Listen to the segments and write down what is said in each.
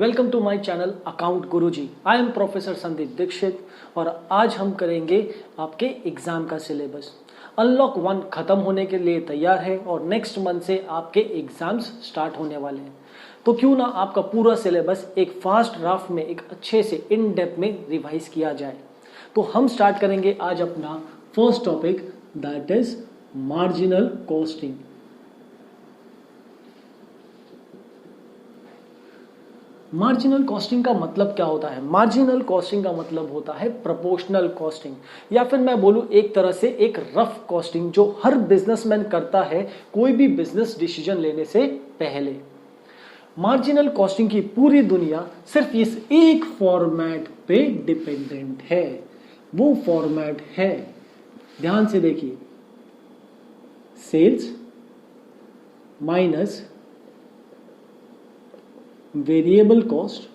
Welcome to my channel account Guruji. I am professor Sandeep Dixit और आज हम करेंगे आपके एग्जाम का सिलेबस। अनलॉक 1 खत्म होने के लिए तैयार है और नेक्स्ट मंथ से आपके एग्जाम्स स्टार्ट होने वाले हैं। तो क्यों ना आपका पूरा सिलेबस एक फास्ट ड्राफ्ट में एक अच्छे से इन डेप्थ में रिवाइज किया जाए। तो हम स्टार्ट करेंगे आज अपना first topic, that is marginal costing. Marginal costing का मतलब क्या होता है? मार्जिनल कॉस्टिंग का मतलब होता है प्रोपोर्शनल कॉस्टिंग, या फिर मैं बोलूं एक तरह से एक रफ कॉस्टिंग जो हर बिजनेसमैन करता है कोई भी बिजनेस डिसीजन लेने से पहले। मार्जिनल कॉस्टिंग की पूरी दुनिया सिर्फ इस एक फॉर्मेट पे डिपेंडेंट है। वो फॉर्मेट है, ध्यान से देखिए, सेल्स माइनस वेरिएबल कॉस्ट।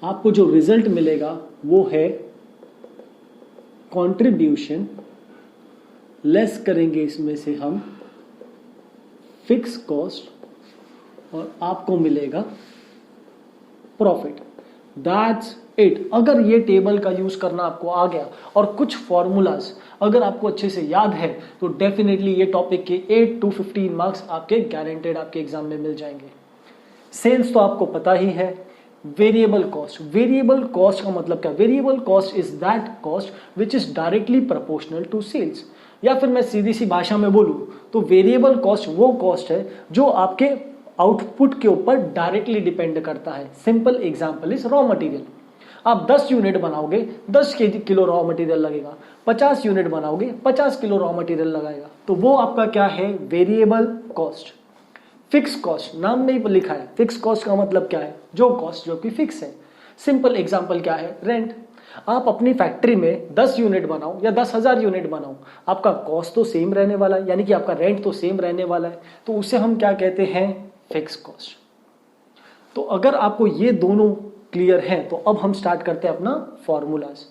आपको जो रिजल्ट मिलेगा वो है कंट्रीब्यूशन, लेस करेंगे इसमें से हम फिक्स कॉस्ट और आपको मिलेगा प्रॉफिट। That's it. अगर ये टेबल का यूज करना आपको आ गया और कुछ फॉर्मूलाज अगर आपको अच्छे से याद है तो डेफिनेटली ये टॉपिक के 8 to 15 मार्क्स आपके गारंटेड आपके एग्जाम में मिल जाएंगे। सेल्स तो आपको पता ही है। वेरिएबल कॉस्ट, वेरिएबल कॉस्ट का मतलब क्या? Variable cost is that cost which is directly proportional to sales, या फिर मैं सीधी सी भाषा में बोलूं तो वेरिएबल कॉस्ट वो कॉस्ट है जो आपके आउटपुट के ऊपर डायरेक्टली डिपेंड करता है। Simple example is raw material. आप 10 यूनिट बनाओगे 10 किलो रॉ मटेरियल लगेगा, 50 यूनिट बनाओगे 50 किलो रॉ मटेरियल लगाएगा, तो वो आपका क्या है? Variable cost. फिक्स कॉस्ट, नाम में ही लिखा है, फिक्स कॉस्ट का मतलब क्या है? जो कॉस्ट जो कि फिक्स है। सिंपल एग्जांपल क्या है? रेंट। आप अपनी फैक्ट्री में 10 यूनिट बनाओ या 10,000 यूनिट बनाओ, आपका कॉस्ट तो सेम रहने वाला है, यानी कि आपका रेंट तो सेम रहने वाला है, तो उसे हम क्या कहते हैं? Fix cost. तो अगर आपको ये दोनों क्लियर हैं तो अब हम स्टार्ट करते हैं अपना फॉर्मूलाज।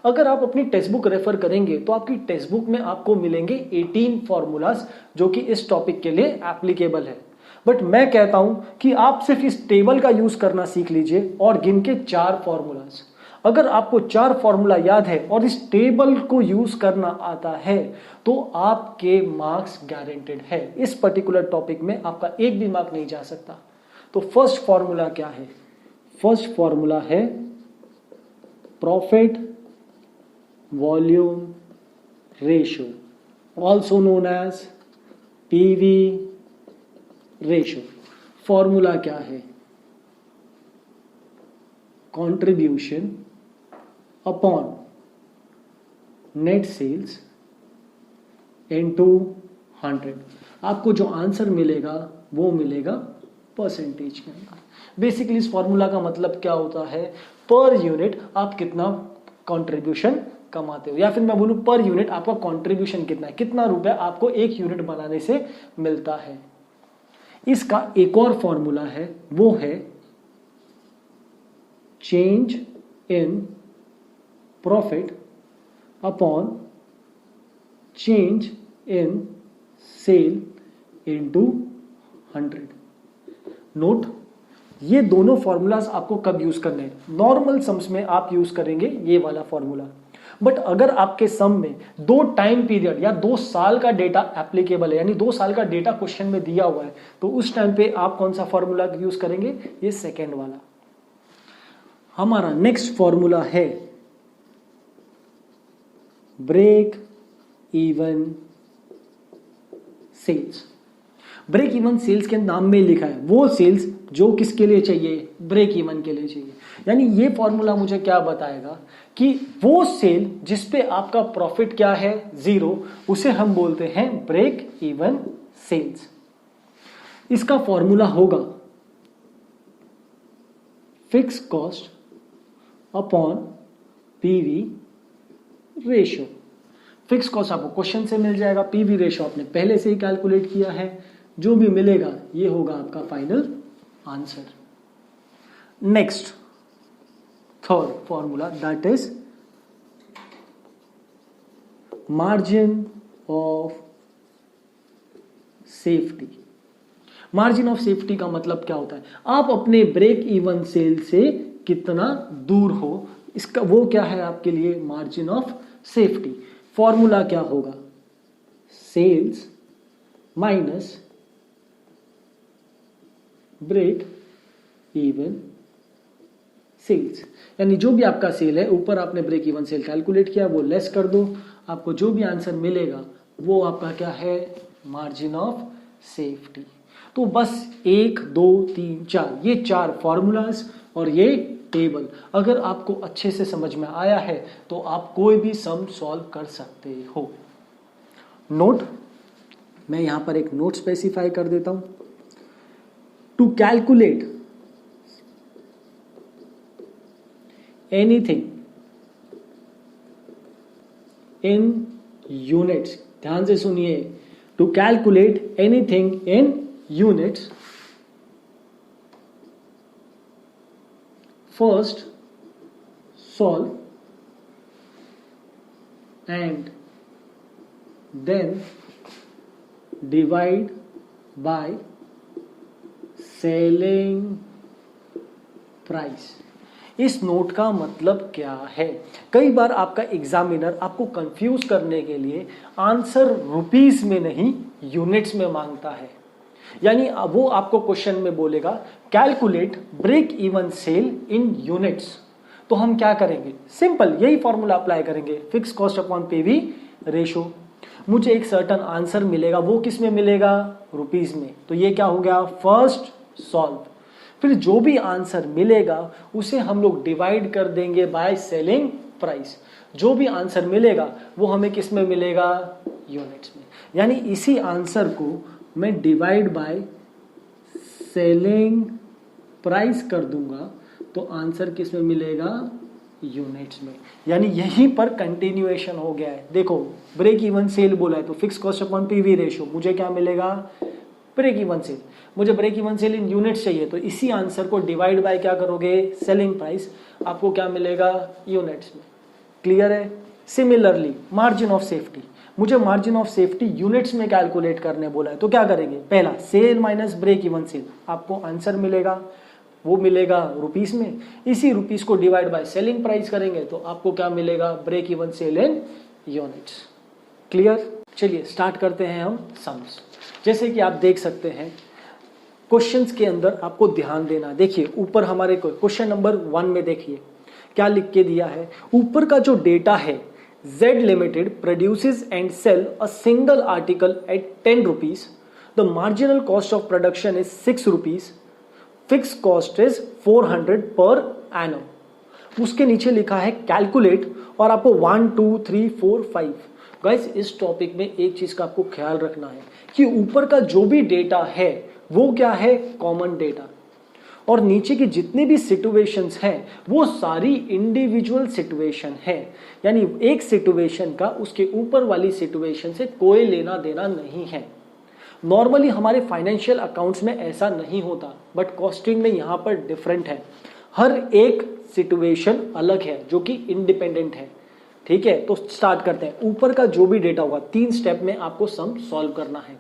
अगर आप अपनी टेक्स्ट बुक रेफर करेंगे तो आपकी टेक्स्ट बुक में आपको मिलेंगे 18 फॉर्मूलाज जो कि इस टॉपिक के लिए एप्लीकेबल है। बट मैं कहता हूं कि आप सिर्फ इस टेबल का यूज करना सीख लीजिए और गिन के 4 फॉर्मूलाज। अगर आपको 4 फॉर्मूला याद है और इस टेबल को यूज करना आता है तो आपके मार्क्स गारंटेड है। इस पर्टिकुलर टॉपिक में आपका एक भी मार्क नहीं जा सकता। तो फर्स्ट फॉर्मूला क्या है? फर्स्ट फॉर्मूला है profit volume ratio, also known as PV ratio. Formula क्या है? Contribution upon net sales into 100। आपको जो आंसर मिलेगा वो मिलेगा परसेंटेज के अंदर। बेसिकली इस फॉर्मूला का मतलब क्या होता है? पर यूनिट आप कितना कंट्रीब्यूशन कमाते हो, या फिर मैं बोलूं पर यूनिट आपका कंट्रीब्यूशन कितना है, कितना रुपए आपको एक यूनिट बनाने से मिलता है। इसका एक और फॉर्मूला है, वो है change in profit upon change in sale into 100। Note, ये दोनों फॉर्मूलाज आपको कब यूज करने हैं? नॉर्मल सम्स में आप यूज करेंगे ये वाला फॉर्मूला। बट अगर आपके सम में 2 टाइम पीरियड या 2 साल का डेटा एप्लीकेबल है, यानी 2 साल का डेटा क्वेश्चन में दिया हुआ है, तो उस टाइम पे आप कौन सा फॉर्मूला यूज करेंगे? ये सेकेंड वाला। हमारा नेक्स्ट फॉर्मूला है break even sales. Break even sales के नाम में लिखा है वो सेल्स जो किसके लिए चाहिए? ब्रेक इवन के लिए चाहिए। यानी ये फॉर्मूला मुझे क्या बताएगा कि वो सेल जिसपे आपका प्रॉफिट क्या है? 0, उसे हम बोलते हैं ब्रेक इवन सेल्स। इसका फॉर्मूला होगा fix cost upon PV ratio. Fix cost आपको क्वेश्चन से मिल जाएगा, पीवी रेशियो आपने पहले से ही कैलकुलेट किया है, जो भी मिलेगा ये होगा आपका final answer. Next third formula, that is margin of safety. Margin of safety का मतलब क्या होता है, आप अपने ब्रेक इवन सेल से कितना दूर हो, इसका वो क्या है आपके लिए मार्जिन ऑफ सेफ्टी। फॉर्मूला क्या होगा, sales minus break even sales, यानी जो भी आपका सेल है, ऊपर आपने ब्रेक इवन सेल कैलकुलेट किया, वो लेस कर दो, आपको जो भी आंसर मिलेगा वो आपका क्या है, मार्जिन ऑफ सेफ्टी। तो बस 1 2 3 4 ये 4 फॉर्मूलाज और ये टेबल अगर आपको अच्छे से समझ में आया है तो आप कोई भी सम सॉल्व कर सकते हो। नोट, मैं यहां पर एक नोट स्पेसिफाई कर देता हूं। To calculate anything in units, ध्यान से सुनिए, to calculate anything in units, first solve and then divide by selling price. इस नोट का मतलब क्या है, कई बार आपका एग्जामिनर आपको कंफ्यूज करने के लिए आंसर रुपीस में नहीं यूनिट्स में मांगता है, यानी वो आपको क्वेश्चन में बोलेगा कैलकुलेट ब्रेक इवन सेल इन यूनिट्स, तो हम क्या करेंगे, सिंपल यही फॉर्मूला अप्लाई करेंगे, fix cost upon PV ratio. मुझे एक सर्टन आंसर मिलेगा, वो किस में मिलेगा, रुपीस में, तो ये क्या हो गया, फर्स्ट सॉल्व। फिर जो भी आंसर मिलेगा उसे हम लोग डिवाइड कर देंगे बाय सेलिंग प्राइस, जो भी आंसर मिलेगा वो हमें किस में मिलेगा, यूनिट्स में, यानी इसी आंसर को मैं डिवाइड बाय सेलिंग प्राइस कर दूंगा तो आंसर किस में मिलेगा, यूनिट्स में, यानी यहीं पर कंटिन्यूएशन हो गया है। देखो ब्रेक इवन सेल बोला है तो fix cost upon PV ratio, मुझे क्या मिलेगा, ब्रेक इवन सेल, मुझे ब्रेक इवन सेल इन यूनिट्स चाहिए तो इसी आंसर को डिवाइड बाय क्या करोगे, सेलिंग प्राइस, आपको क्या मिलेगा, यूनिट्स में। क्लियर है। सिमिलरली मार्जिन ऑफ सेफ्टी, मुझे मार्जिन ऑफ सेफ्टी यूनिट्स में कैलकुलेट करने बोला है तो क्या करेंगे, पहला sale minus break even sale, आपको आंसर मिलेगा वो मिलेगा रुपीस में, इसी रुपीस को डिवाइड बाय सेलिंग प्राइस करेंगे तो आपको क्या मिलेगा, ब्रेक इवन सेल इन यूनिट्स। क्लियर। चलिए स्टार्ट करते हैं हम सम्स। जैसे कि आप देख सकते हैं क्वेश्चंस के अंदर आपको ध्यान देना, देखिए ऊपर हमारे क्वेश्चन नंबर 1 में देखिए क्या लिख के दिया है, ऊपर का जो डेटा है, Z Limited produces and sell a single article at 10 rupees. The marginal cost of production is 6 rupees. Fixed cost is 400 per annum. उसके नीचे लिखा है कैलकुलेट और आपको 1 2 3 4 5। गाइस इस टॉपिक में एक चीज का आपको ख्याल रखना है कि ऊपर का जो भी डेटा है वो क्या है, कॉमन डेटा, और नीचे की जितनी भी सिचुएशंस हैं वो सारी इंडिविजुअल सिचुएशन है, यानी एक सिचुएशन का उसके ऊपर वाली सिचुएशन से कोई लेना देना नहीं है। नॉर्मली हमारे फाइनेंशियल अकाउंट्स में ऐसा नहीं होता, बट कॉस्टिंग में यहाँ पर डिफरेंट है, हर एक सिचुएशन अलग है जो कि इंडिपेंडेंट है। ठीक है, तो स्टार्ट करते हैं। ऊपर का जो भी डेटा होगा 3 स्टेप में आपको सम सॉल्व करना है।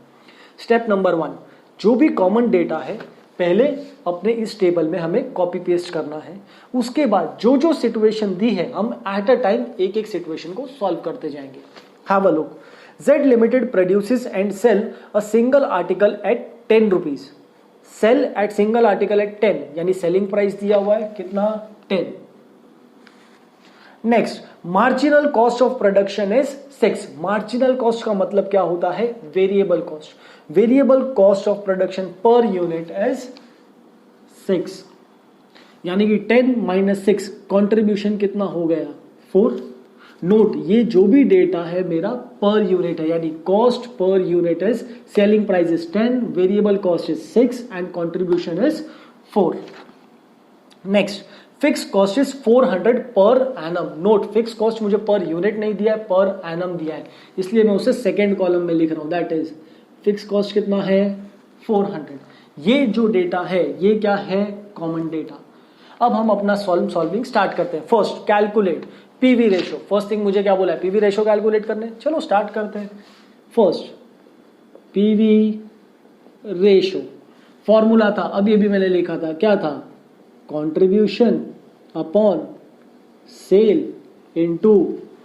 स्टेप नंबर 1, जो भी कॉमन डेटा है पहले अपने इस टेबल में हमें कॉपी पेस्ट करना है, उसके बाद जो जो सिचुएशन दी है हम एट अ टाइम एक एक सिचुएशन को सॉल्व करते जाएंगे। Have a look. Z Limited produces and sell a single article at 10 rupees. Sell at single article at 10, यानी सेलिंग प्राइस दिया हुआ है कितना, 10। Next, marginal cost of production is 6। Marginal cost का मतलब क्या होता है, variable cost. Variable cost of production per unit is 6, यानी कि 10 माइनस 6, कॉन्ट्रीब्यूशन कितना हो गया, 4। नोट, ये जो भी डेटा है मेरा पर यूनिट है, यानी cost per unit is, selling price is 10, variable cost is 6 and contribution is 4। Next, fix cost is 400 per annum. Note, fix cost मुझे पर यूनिट नहीं दिया है, पर एनम दिया है, इसलिए मैं उसे सेकेंड कॉलम में लिख रहा हूं, दैट इज फिक्स कॉस्ट कितना है, 400। ये जो डेटा है ये क्या है, कॉमन डेटा। अब हम अपना सॉल्विंग स्टार्ट करते हैं। First, calculate PV ratio. First thing मुझे क्या बोला है, पीवी रेशो कैलकुलेट करने, चलो स्टार्ट करते हैं। फर्स्ट, पीवी रेशो फॉर्मूला था, अभी मैंने लिखा था, क्या था? Contribution upon sale into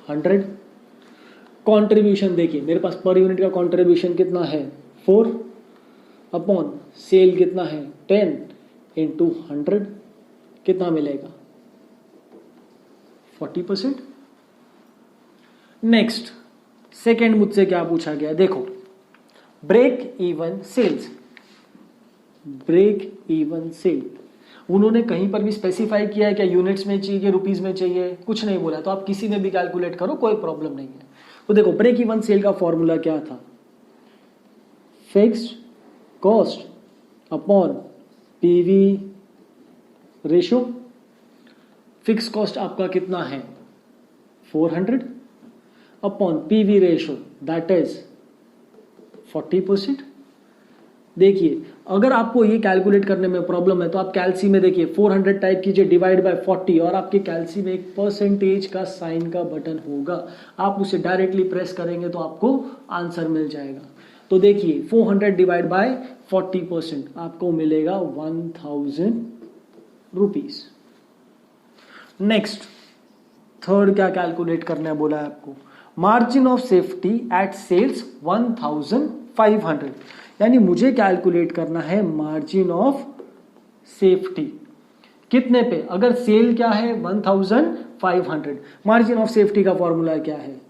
100। Contribution देखिए मेरे पास पर यूनिट का कंट्रीब्यूशन कितना है 4 अपॉन सेल कितना है 10 इनटू 100, कितना मिलेगा 40%। नेक्स्ट सेकेंड मुझसे क्या पूछा गया, देखो break even sales. Break even sale उन्होंने कहीं पर भी स्पेसिफाई किया है क्या यूनिट्स में चाहिए कि रुपीज में चाहिए? कुछ नहीं बोला, तो आप किसी में भी कैलकुलेट करो, कोई प्रॉब्लम नहीं है। तो देखो ब्रेक इवन सेल का फॉर्मूला क्या था? Fixed cost upon PV ratio. Fix cost आपका कितना है 400 upon PV ratio that is 40%। देखिए अगर आपको ये कैलकुलेट करने में प्रॉब्लम है तो आप कैलसी में देखिए 400 टाइप कीजिए डिवाइड बाय 40 और आपके कैलसी में एक परसेंटेज का साइन का बटन होगा, आप उसे डायरेक्टली प्रेस करेंगे तो आपको आंसर मिल जाएगा। तो देखिए 400 डिवाइड बाय 40% आपको मिलेगा 1000 रुपीज। नेक्स्ट थर्ड क्या कैलकुलेट करना बोला है आपको? Margin of safety at sales 1500, यानी मुझे कैलकुलेट करना है मार्जिन ऑफ सेफ्टी कितने पे? अगर सेल क्या है 1500, मार्जिन ऑफ सेफ्टी का फॉर्मूला क्या है?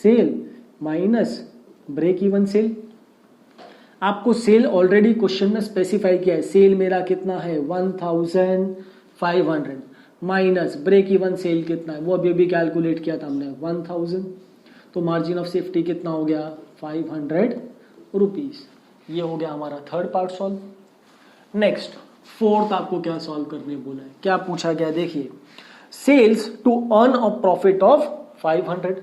Sale minus break even sale. आपको सेल ऑलरेडी क्वेश्चन में स्पेसिफाई किया है, सेल मेरा कितना है 1500 माइनस ब्रेक इवन सेल कितना है वो अभी कैलकुलेट किया था हमने 1000, तो मार्जिन ऑफ सेफ्टी कितना हो गया 500 रुपीज। ये हो गया हमारा third part solve. Next fourth आपको क्या सॉल्व करने बोला है, क्या पूछा गया? देखिए sales to earn a profit of 500।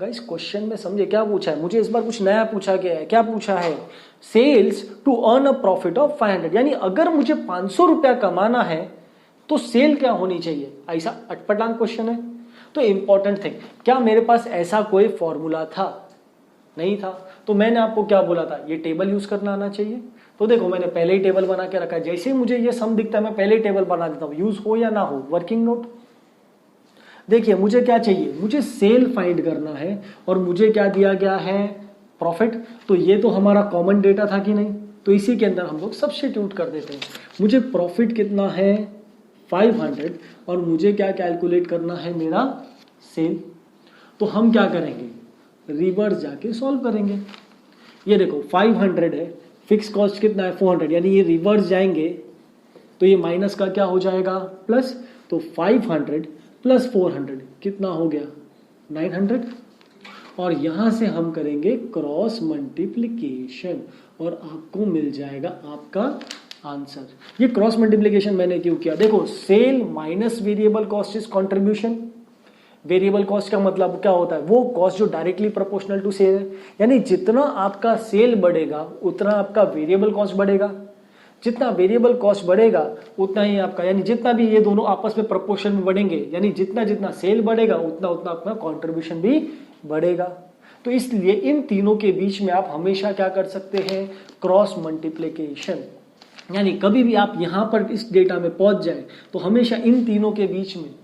Guys question में समझे क्या पूछा है? मुझे इस बार कुछ नया पूछा गया है। क्या पूछा है? Sales to earn a profit of 500, यानी अगर मुझे 500 रुपया कमाना है तो सेल क्या होनी चाहिए? ऐसा अटपटांग क्वेश्चन है। तो इंपॉर्टेंट थिंग, क्या मेरे पास ऐसा कोई फॉर्मूला था? नहीं था। तो मैंने आपको क्या बोला था? ये टेबल यूज करना आना चाहिए। तो देखो मैंने पहले ही टेबल बना के रखा है, जैसे ही मुझे ये सम दिखता है मैं पहले ही टेबल बना देता हूं, यूज हो या ना हो, वर्किंग नोट। देखिए मुझे क्या चाहिए? मुझे सेल फाइंड करना है और मुझे क्या दिया गया है? प्रॉफिट। तो ये तो हमारा कॉमन डेटा था कि नहीं, तो इसी के अंदर हम लोग सब्स्टिट्यूट कर देते हैं। मुझे प्रॉफिट कितना है 500 और मुझे क्या कैलकुलेट करना है मेरा सेल। तो हम क्या करेंगे? रिवर्स जाके सॉल्व करेंगे। ये देखो 500 है, फिक्स कॉस्ट कितना है 400, यानी ये रिवर्स जाएंगे तो ये माइनस का क्या हो जाएगा प्लस। तो 500 प्लस 400 कितना हो गया 900, और यहां से हम करेंगे क्रॉस मल्टीप्लिकेशन और आपको मिल जाएगा आपका आंसर। ये क्रॉस मल्टीप्लिकेशन मैंने क्यों किया? देखो sale minus variable cost is contribution. Variable cost का मतलब क्या होता है? वो कॉस्ट जो डायरेक्टली प्रोपोर्शनल टू सेल है, यानी जितना आपका सेल बढ़ेगा उतना आपका वेरिएबल कॉस्ट बढ़ेगा। जितना वेरिएबल कॉस्ट बढ़ेगा उतना ही आपका, यानी जितना भी ये दोनों आपस में प्रोपोर्शन में बढ़ेंगे, यानी जितना जितना सेल बढ़ेगा उतना उतना अपना कंट्रीब्यूशन भी बढ़ेगा। तो इसलिए इन तीनों के बीच में आप हमेशा क्या कर सकते हैं? Cross multiplication. यानी कभी भी आप यहां पर इस डेटा में पहुंच जाए तो हमेशा इन तीनों के बीच में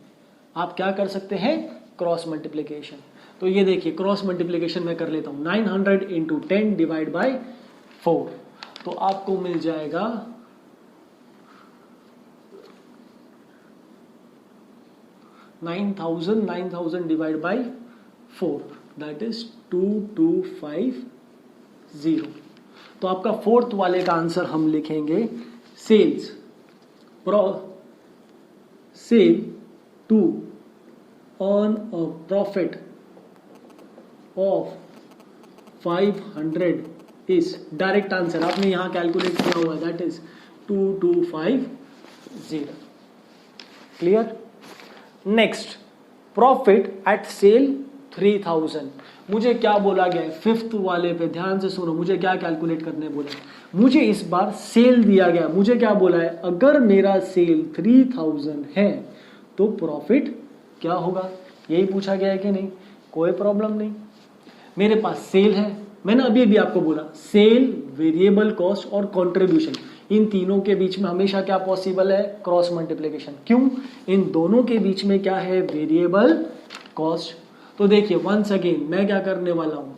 आप क्या कर सकते हैं? Cross multiplication. तो ये देखिए क्रॉस मल्टीप्लिकेशन मैं कर लेता हूं, 900 इंटू 10 डिवाइड बाई 4, तो आपको मिल जाएगा 9000 डिवाइड बाई 4 दैट इज 2250। तो आपका फोर्थ वाले का आंसर हम लिखेंगे sales sale to earn a profit of 500 is, direct answer आपने यहां कैलकुलेट किया हुआ that is 2250। Clear? Next profit at sale 3000। मुझे क्या बोला गया है? फिफ्थ वाले पे ध्यान से सुनो, मुझे क्या कैलकुलेट करने बोला है? मुझे इस बार सेल दिया गया, मुझे क्या बोला है? अगर मेरा सेल 3000 है तो प्रॉफिट क्या होगा, यही पूछा गया है कि नहीं? कोई प्रॉब्लम नहीं, मेरे पास सेल है, मैंने अभी आपको बोला सेल, वेरिएबल कॉस्ट और कंट्रीब्यूशन, इन तीनों के बीच में हमेशा क्या पॉसिबल है, क्रॉस मल्टीप्लिकेशन। क्यों, इन दोनों के बीच में क्या है, वेरिएबल कॉस्ट। तो देखिए वंस अगेन मैं क्या करने वाला हूं,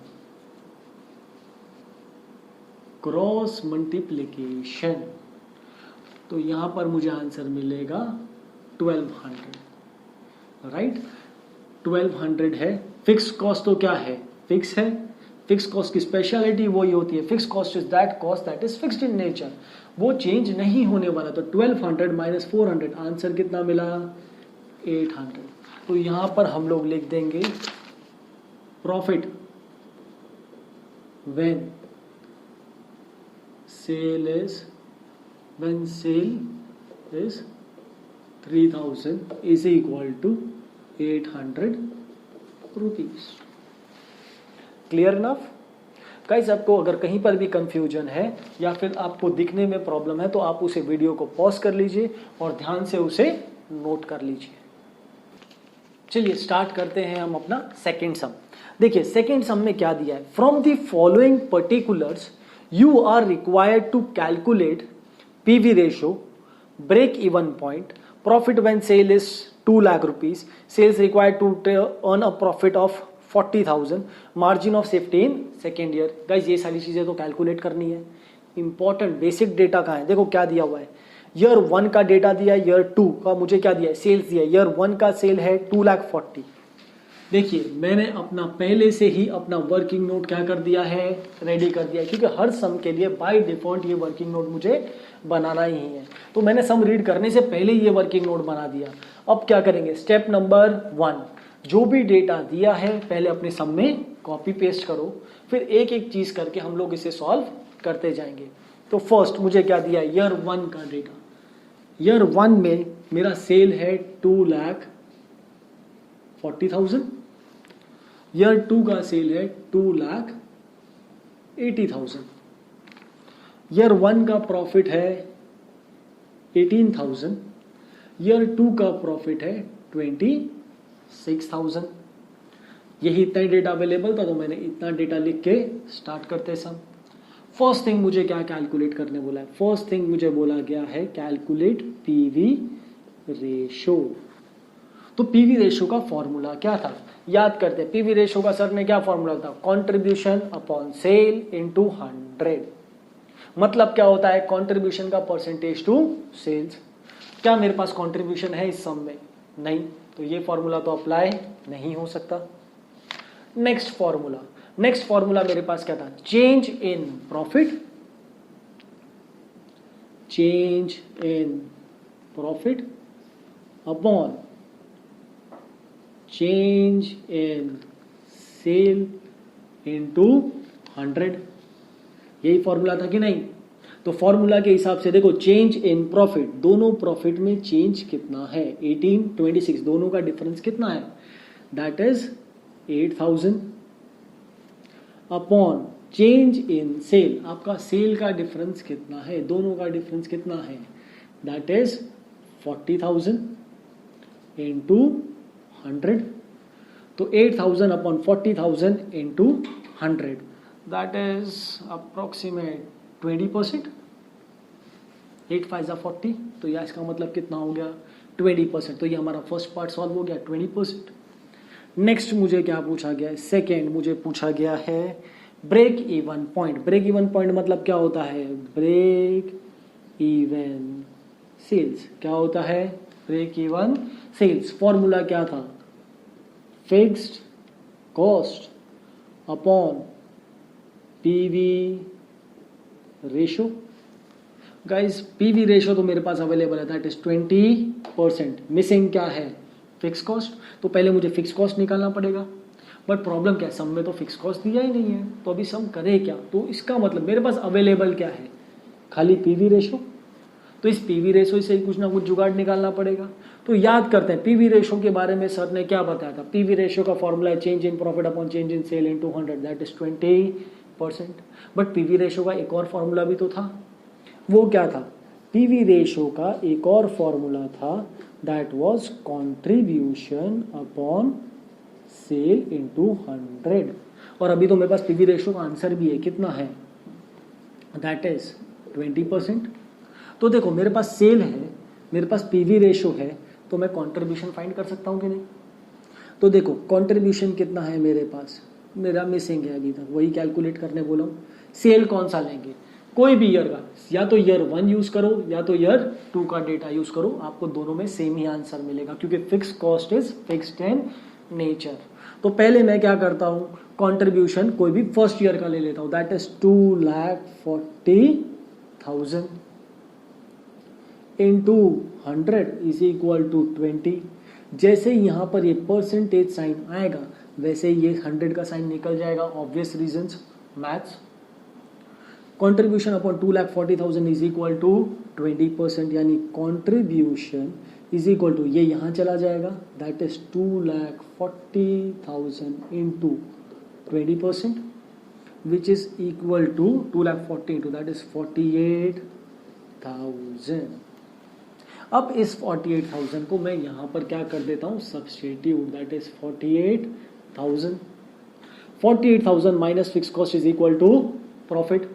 क्रॉस मल्टीप्लिकेशन। तो यहां पर मुझे आंसर मिलेगा 1200, राइट। 1200 है। फिक्स कॉस्ट तो क्या है, फिक्स है। फिक्स कॉस्ट की स्पेशलिटी वही होती है, fix cost is that cost that is fixed in nature, वो चेंज नहीं होने वाला। तो 1200 माइनस 400 आंसर कितना मिला, 800। तो यहां पर हम लोग लिख देंगे profit when sale is 3000 is equal to 800 rupees. Clear enough guys? आपको अगर कहीं पर भी कंफ्यूजन है या फिर आपको दिखने में प्रॉब्लम है तो आप उसे वीडियो को पॉज कर लीजिए और ध्यान से उसे नोट कर लीजिए। चलिए स्टार्ट करते हैं हम अपना सेकेंड सम। देखिए सेकेंड सम में क्या दिया है, from the following particulars you are required to calculate PV ratio, break even point, profit when sale is 2 lakh rupees, sales required to earn a profit of 40,000, margin of safety in second year. Guys ये सारी चीजें तो calculate करनी है। Important basic data कहाँ है, देखो क्या दिया हुआ है, ईयर 1 का डेटा दिया है, ईयर 2 का मुझे क्या दिया है, सेल्स दिया है। ईयर 1 का सेल है 2,40,000। देखिए मैंने अपना पहले से ही अपना वर्किंग नोट क्या कर दिया है, रेडी कर दिया है, क्योंकि हर सम के लिए बाय डिफॉल्ट ये वर्किंग नोट मुझे बनाना ही है। तो मैंने सम रीड करने से पहले ये वर्किंग नोट बना दिया। अब क्या करेंगे, स्टेप नंबर 1, जो भी डेटा दिया है पहले अपने सम में कॉपी पेस्ट करो, फिर एक एक चीज करके हम लोग इसे सॉल्व करते जाएंगे। तो फर्स्ट मुझे क्या दिया है, ईयर 1 का डेटा। ईयर 1 में मेरा सेल है 2,40,000, ईयर 2 का सेल है 2,80,000, ईयर 1 का प्रॉफिट है 18,000, ईयर 2 का प्रॉफिट है 26,000। यही इतना डेटा अवेलेबल था तो मैंने इतना डेटा लिख के स्टार्ट करते सम। फर्स्ट थिंग मुझे क्या कैलकुलेट करने बोला है, फर्स्ट थिंग मुझे बोला गया है कैलकुलेट पीवी रेशो। तो पीवी रेशो का फॉर्मूला क्या था, याद करते हैं। पीवी रेशो का सर ने क्या फॉर्मूला था, कंट्रीब्यूशन अपॉन सेल इनटू 100। मतलब क्या होता है, कंट्रीब्यूशन का परसेंटेज टू सेल्स। क्या मेरे पास कंट्रीब्यूशन है इस सम में, नहीं, तो ये फॉर्मूला तो अप्लाई नहीं हो सकता। नेक्स्ट फॉर्मूला मेरे पास क्या था, change in profit upon change in sale into 100। यही फॉर्मूला था कि नहीं? तो फॉर्मूला के हिसाब से देखो, चेंज इन प्रॉफिट, दोनों प्रॉफिट में चेंज कितना है, 18, 26, दोनों का डिफरेंस कितना है, that is 8,000 upon change in sale, आपका सेल का डिफरेंस कितना है, दोनों का डिफरेंस कितना है, दैट इज 40,000 इंटू 100। तो 8,000 upon 40,000 into 100, that is approximate 20%। 8 5 40, तो यह इसका मतलब कितना हो गया, 20%। तो ये हमारा फर्स्ट पार्ट सॉल्व हो गया, 20%। नेक्स्ट मुझे क्या पूछा गया है, सेकेंड मुझे पूछा गया है break even point. Break even point मतलब क्या होता है, ब्रेक इवन सेल्स। क्या होता है, ब्रेक इवन सेल्स। फॉर्मूला क्या था, fixed cost upon PV ratio. Guys PV ratio तो मेरे पास अवेलेबल है, दैट इज 20%। मिसिंग क्या है, फिक्स कॉस्ट। तो पहले मुझे फिक्स कॉस्ट निकालना पड़ेगा, बट प्रॉब्लम क्या है, सम में तो फिक्स कॉस्ट दिया ही नहीं है, तो अभी सम करे क्या। तो इसका मतलब मेरे पास अवेलेबल क्या है, खाली पीवी रेशो। तो इस पीवी रेशो से कुछ ना कुछ जुगाड़ निकालना पड़ेगा। तो याद करते हैं पीवी रेशो के बारे में सर ने क्या बताया था। पीवी रेशो का फॉर्मूला है change in profit upon change in sale into 100, that is 20%। But PV ratio का एक और फॉर्मूला भी तो था, वो क्या था, पीवी रेशो का एक और फॉर्मूला था, that was contribution upon sale into 100। और अभी तो मेरे पास पीवी रेशो का आंसर भी है, कितना है, दैट इज 20%। तो देखो मेरे पास सेल है, मेरे पास पीवी रेशो है, तो मैं कंट्रीब्यूशन फाइंड कर सकता हूँ कि नहीं? तो देखो कंट्रीब्यूशन कितना है मेरे पास, मेरा मिसिंग है अभी तक, वही कैलकुलेट करने बोला हूँ। सेल कौन सा लेंगे, कोई भी ईयर का, या तो ईयर 1 यूज करो या तो ईयर 2 का डेटा यूज करो, आपको दोनों में सेम ही आंसर मिलेगा, क्योंकि fix cost is fixed in nature. तो पहले मैं क्या करता हूँ, कंट्रीब्यूशन कोई भी फर्स्ट ईयर का ले लेता हूँ, that is 2,40,000 into 100 is equal to 20। जैसे यहाँ पर ये परसेंटेज साइन आएगा वैसे ये 100 का साइन निकल जाएगा, obvious reasons, maths. Contribution upon 2,40,000 is equal to 20%, यानी कंट्रीब्यूशन इज इक्वल टू, ये यहाँ चला जाएगा, that is 2,40,000 into 20%, which is equal to 2,40,000 into that is 48,000। अब इस 48,000 को मैं यहाँ पर क्या कर देता हूँ, substitute, that is 48,000 minus fixed cost is equal to profit.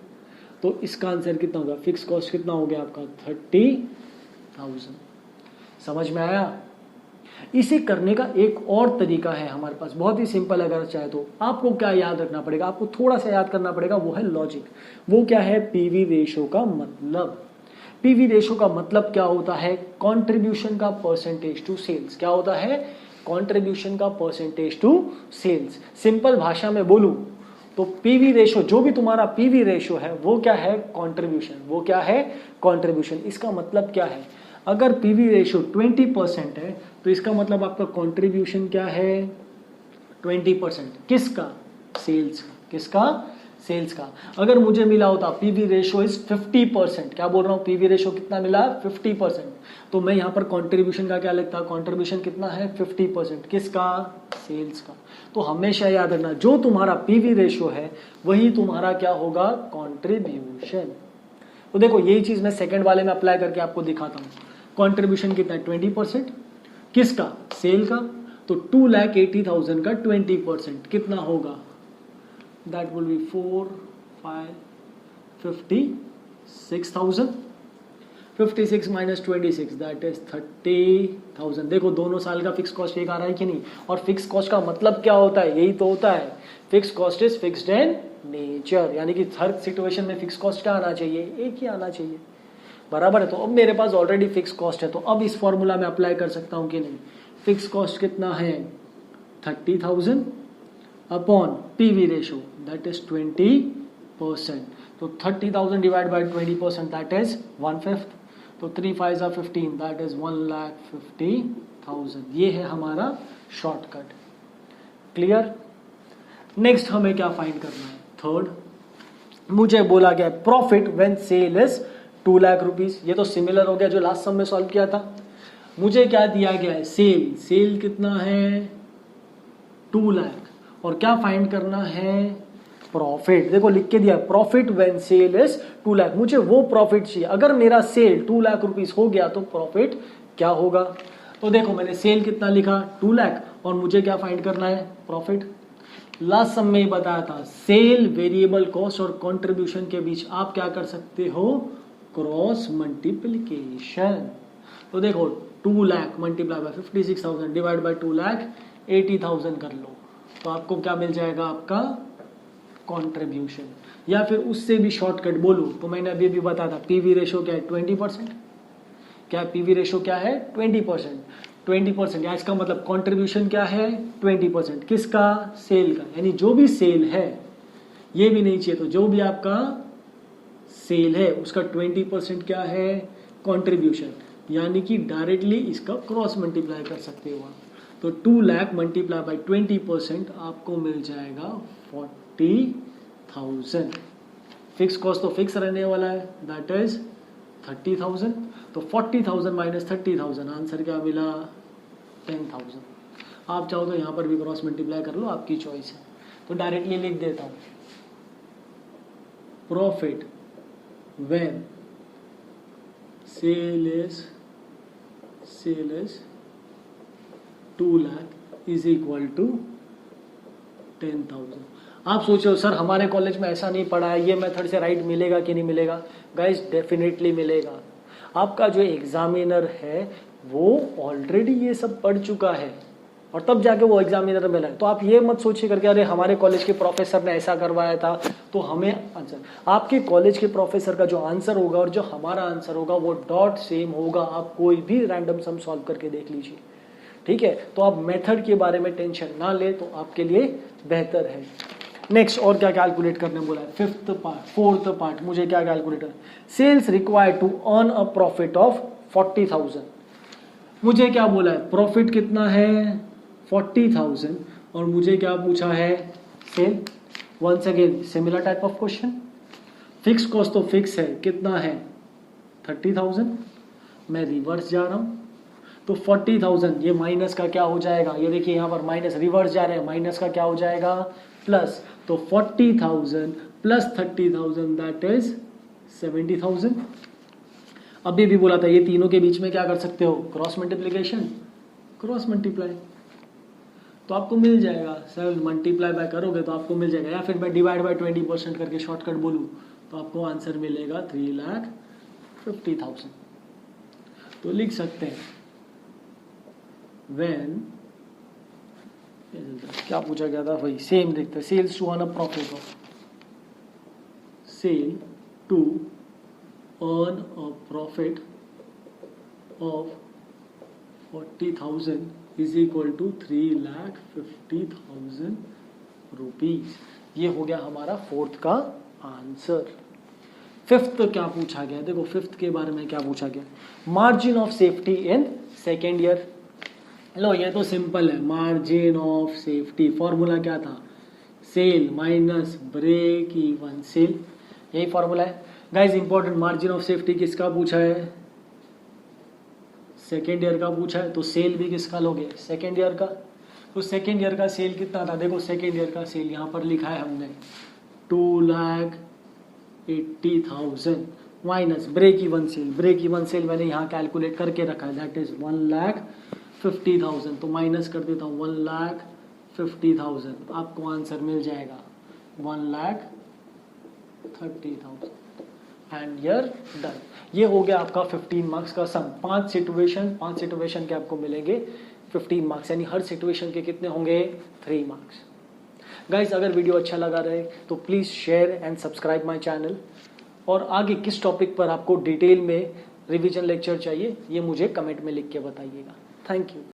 तो इसका आंसर कितना होगा, फिक्स कॉस्ट कितना हो गया आपका 30,000। समझ में आया? इसे करने का एक और तरीका है हमारे पास, बहुत ही सिंपल। अगर चाहे तो आपको क्या याद रखना पड़ेगा, आपको थोड़ा सा याद करना पड़ेगा, वो है लॉजिक। वो क्या है, पीवी रेशो का मतलब। पीवी रेशो का मतलब क्या होता है, कंट्रीब्यूशन का परसेंटेज टू सेल्स। क्या होता है, कंट्रीब्यूशन का परसेंटेज टू सेल्स। सिंपल भाषा में बोलूं तो पीवी रेशो, जो भी तुम्हारा पीवी रेशो है वो क्या है, कंट्रीब्यूशन। वो क्या है, कंट्रीब्यूशन। इसका मतलब क्या है, अगर पीवी रेशो 20% है तो इसका मतलब आपका कंट्रीब्यूशन क्या है, 20%। किसका, सेल्स का। किसका, सेल्स का। अगर मुझे मिला होता पीवी रेशो इज 50%, क्या बोल रहा हूं, पीवी रेशो कितना मिला, 50%, तो मैं यहां पर कंट्रीब्यूशन का क्या लिखता, कंट्रीब्यूशन कितना है, 50%। किसका, सेल्स का। तो हमेशा याद रखना, जो तुम्हारा पीवी रेशो है वही तुम्हारा क्या होगा, कंट्रीब्यूशन। तो देखो यही चीज मैं सेकंड वाले में अप्लाई करके आपको दिखाता हूं। कंट्रीब्यूशन कितना है, 20%। किसका, सेल का। तो 2,80,000 का 20% कितना होगा, that will be 4, 5, 56,000. 56 minus 26 that is 30,000। देखो दोनों साल का फिक्स कॉस्ट एक आ रहा है कि नहीं। और फिक्स कॉस्ट का मतलब क्या होता है, यही तो होता है, fix cost is fixed in nature, यानी कि हर सिचुएशन में फिक्स कॉस्ट क्या आना चाहिए, एक ही आना चाहिए, बराबर है। तो अब मेरे पास ऑलरेडी फिक्स कॉस्ट है, तो अब इस फॉर्मूला में अप्लाई कर सकता हूं कि नहीं। फिक्स कॉस्ट कितना है, 30,000 upon PV ratio that is 20%। तो 30,000 डिवाइड बाय 20% दैट इज 1/5। तो 3 5 15 दैट इज 1,50,000। ये है हमारा शॉर्टकट। क्लियर। नेक्स्ट हमें क्या फाइंड करना है, थर्ड। मुझे बोला गया profit when sale is 2 lakh rupees. ये तो सिमिलर हो गया जो लास्ट सम में सॉल्व किया था। मुझे क्या दिया गया है, सेल। सेल कितना है, 2 लाख। और क्या फाइंड करना है, प्रॉफिट। देखो लिख के दिया, profit when sale is 2 lakh. मुझे वो प्रॉफिट चाहिए, अगर मेरा सेल 2 लाख रुपीस हो गया तो प्रॉफिट क्या होगा। तो देखो मैंने सेल कितना लिखा, 2 लाख, और मुझे क्या फाइंड करना है, प्रॉफिट। लास्ट सम में ही बताया था, सेल, वेरिएबल कॉस्ट और कंट्रीब्यूशन के बीच आप क्या कर सकते हो, क्रॉस मल्टीप्लीकेशन। तो देखो 2 lakh multiply by 56,000 divide by 2 lakh 80,000 कर लो, तो आपको क्या मिल जाएगा, आपका कंट्रीब्यूशन। या फिर उससे भी शॉर्टकट बोलूं तो मैंने अभी भी बताया था, पीवी रेशो क्या है, 20%। क्या पीवी रेशो क्या है, 20%। 20% या इसका मतलब कंट्रीब्यूशन क्या है, 20%। किसका, सेल का। यानी जो भी सेल है, ये भी नहीं चाहिए, तो जो भी आपका सेल है उसका 20% क्या है, कंट्रीब्यूशन। यानी कि डायरेक्टली इसका क्रॉस मल्टीप्लाई कर सकते हो आप। तो 2 लाख मल्टीप्लाई बाय 20% आपको मिल जाएगा 40,000। फिक्स कॉस्ट तो फिक्स रहने वाला है, दैट इज 30,000। तो 40,000 माइनस 30,000, आंसर क्या मिला, 10,000। आप चाहो तो यहां पर भी क्रॉस मल्टीप्लाई कर लो, आपकी चॉइस है। तो डायरेक्टली लिख देता हूं, profit when sale is 2 lakh is equal to 10,000। आप सोचो सर हमारे कॉलेज में ऐसा नहीं पढ़ा है, ये मेथड से राइट मिलेगा कि नहीं मिलेगा। गाइस डेफिनेटली मिलेगा। आपका जो एग्जामिनर है वो ऑलरेडी ये सब पढ़ चुका है और तब जाके वो एग्जामिनर मिला है। तो आप ये मत सोचिए करके अरे हमारे कॉलेज के प्रोफेसर ने ऐसा करवाया था तो हमें आंसर, आपके कॉलेज के प्रोफेसर का जो आंसर होगा और जो हमारा आंसर होगा वो डॉट सेम होगा। आप कोई भी रैंडम सम सॉल्व करके देख लीजिए, ठीक है। तो आप मेथड के बारे में टेंशन ना ले तो आपके लिए बेहतर है। नेक्स्ट और क्या कैलकुलेट करने बोला है, फोर्थ पार्ट मुझे क्या कैलकुलेट है, sales required to earn a profit of 40,000। मुझे क्या बोला है, प्रॉफिट कितना है 40,000 और मुझे क्या पूछा है sale. Once again similar type of question, fixed cost तो फिक्स है, कितना है 30,000। मैं रिवर्स जा रहा हूं तो 40,000 ये माइनस का क्या हो जाएगा, ये देखिए यहाँ पर माइनस रिवर्स जा रहे हैं, माइनस का क्या हो जाएगा प्लस। तो 40,000 प्लस 30,000 दैट इज 70,000। अभी भी बोला था ये तीनों के बीच में क्या कर सकते हो, क्रॉस मल्टीप्लीकेशन, क्रॉस मल्टीप्लाई, तो आपको मिल जाएगा। सर मल्टीप्लाई बाय करोगे तो आपको मिल जाएगा, या फिर मैं डिवाइड बाय 20% करके शॉर्टकट बोलूँ तो आपको आंसर मिलेगा 3,50,000। तो लिख सकते हैं व्हेन, क्या पूछा गया था वही सेम देखते हैं, sales to earn a profit of, sale to earn a profit of 40,000 is equal to 3,50,000 rupees. ये हो गया हमारा फोर्थ का आंसर। फिफ्थ क्या पूछा गया, देखो फिफ्थ के बारे में क्या पूछा गया, margin of safety in second year. लो ये तो सिंपल है, मार्जिन ऑफ सेफ्टी फॉर्मूला क्या था, sale minus break even sale, यही फॉर्मूला है guys. Important, margin of safety किसका पूछा है, सेकेंड ईयर का पूछा है, तो सेल भी किसका लोगे, सेकेंड ईयर का। तो सेकेंड ईयर का सेल कितना था, देखो सेकेंड ईयर का सेल यहाँ पर लिखा है हमने 2,80,000 minus break even sale, break even sale मैंने यहाँ कैलकुलेट करके रखा है दैट इज 1,50,000। तो माइनस कर देता हूँ 1,50,000, आपको आंसर मिल जाएगा 1,30,000 एंड यर डन। ये हो गया आपका 15 मार्क्स का सम। 5 सिचुएशन के आपको मिलेंगे 15 मार्क्स, यानी हर सिचुएशन के कितने होंगे 3 मार्क्स। गाइस अगर वीडियो अच्छा लगा रहे तो please share and subscribe my channel, और आगे किस टॉपिक पर आपको डिटेल में रिवीजन लेक्चर चाहिए ये मुझे कमेंट में लिख के बताइएगा। Thank you.